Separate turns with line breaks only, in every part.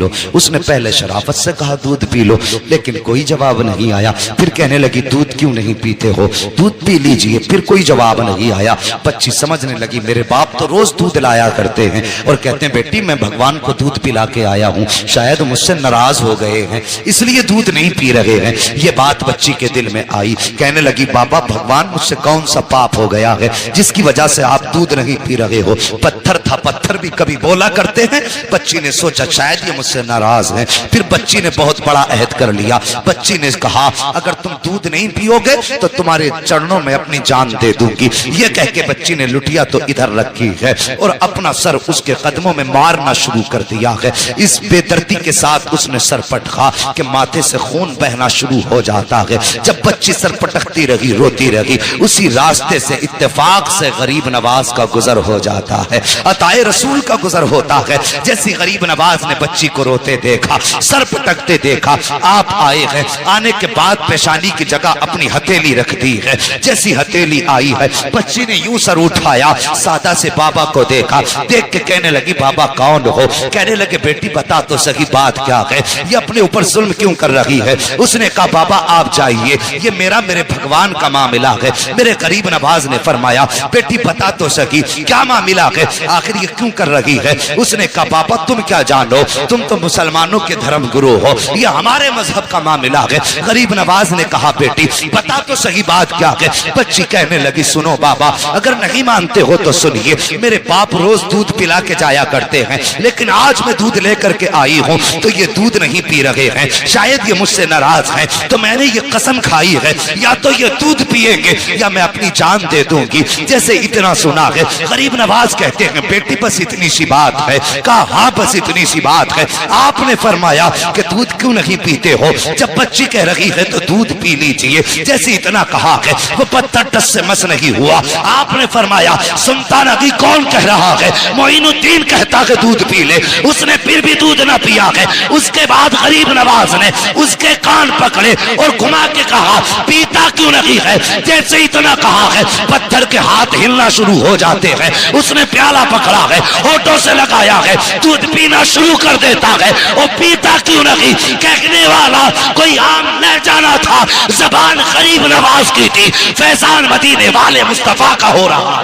लो। उसने पहले शराफत से कहा दूध पी लो, लेकिन कोई जवाब नहीं आया। फिर कहने लगी दूध क्यों नहीं पीते हो, दूध पी लीजिए। फिर कोई जवाब नहीं आया। बच्ची समझने लगी मेरे बाप तो रोज दूध लाया करते हैं और कहते हैं बेटी मैं भगवान को दूध पिला के आया हूँ, शायद मुझसे नाराज हो गए हैं इसलिए दूध नहीं पी रहे हैं। ये बात बच्ची के दिल में आई। कहने लगी बाबा भगवान मुझसे कौन सा पाप हो गया है जिसकी वजह से आप दूध नहीं पी रहे हो। पत्थर था, पत्थर भी कभी बोला करते हैं। बच्ची ने सोचा शायद ये मुझसे नाराज है। फिर बच्ची ने बहुत बड़ा अहद कर लिया। बच्ची ने कहा अगर तुम दूध नहीं पियोगे तो तुम्हारे चरणों में अपनी जान दे दूंगी। ये कह के बच्ची ने लुटिया तो इधर रखी है और अपना सर उसके कदमों में मारना शुरू कर दिया है। इस बेदर्दी के साथ उसने सर पटका कि माथे से खून बहना शुरू हो जाता है। जब बच्ची सर पटकती रही रोती रही, उसी रास्ते से इत्तेफाक से गरीब नवाज का गुजर हो जाता है, अताए रसूल का गुजर होता है। जैसी गरीब नवाज ने बच्ची को रोते देखा, सर पटकते देखा, आप आए हैं। आने के बाद पेशानी की जगह अपनी हथेली रख दी है। जैसी हथेली आई है बच्ची ने यूं सर उठाया, सादा से बाबा को देखा। देख के कहने लगी बाबा कौन हो। कहने लगे बेटी बता तो सही बात क्या है, ये अपने ऊपर जुल्म क्यों कर रही है। उसने कहा बाबा आप जाइए, ये मेरे भगवान का मामला है। मेरे गरीब नवाज ने फरमाया बेटी बता तो सही क्या मामला है, आखिर ये क्यों कर रही है। उसने कहा बाबा तुम क्या जानो, तुम तो मुसलमानों के धर्म गुरु हो, ये हमारे मजहब का मामला है। गरीब नवाज ने कहा बेटी बता तो सही बात क्या है। बच्ची कहने लगी सुनो बाबा अगर नहीं मानते हो तो सुनिए, मेरे बाप रोज दूध पिला के जाया करते हैं, लेकिन आज मैं दूध लेकर के आई हूँ तो ये दूध नहीं पी रहे हैं, शायद ये मुझसे नाराज हैं। तो मैंने ये कसम खाई है या तो ये दूध पिएंगे या मैं अपनी जान दे दूंगी। जैसे इतना सुना है गरीब नवाज कहते हैं बेटी बस इतनी सी बात है। कहा हाँ बस इतनी सी बात है। आपने फरमाया कि दूध क्यों नहीं पीते हो। जब बच्ची कह रही है तो दूध पी लीजिए, जैसे इतना कहा है वो पत्थर टस से मस नहीं हुआ। आपने फरमाया सुनता नहीं कौन कह रहा है, मोइनुद्दीन कहता है दूध पी ले। उसने फिर भी दूध ना पिया है। उसके बाद गरीब नवाज ने उसके कान पकड़े और घुमा के कहा पीता क्यों नहीं है। जैसे इतना कहा है पत्थर के हाथ हिलना शुरू हो जाते हैं। उसने प्याला पकड़ा है, होठों से लगाया है, दूध पीना शुरू कर देता है। और पीता क्यों नहीं, कहने वाला कोई आम न जाना था, जबान गरीब नवाज की थी। फैजान मदीने वाले मुस्तफा का हो रहा।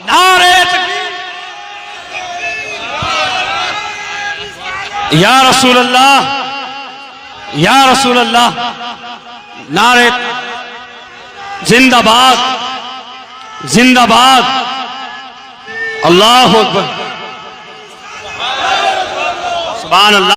नारे
या रसूल अल्लाह, या रसूल अल्लाह, नारे जिंदाबाद, जिंदाबाद, अल्लाह अकबर, सुभान अल्लाह।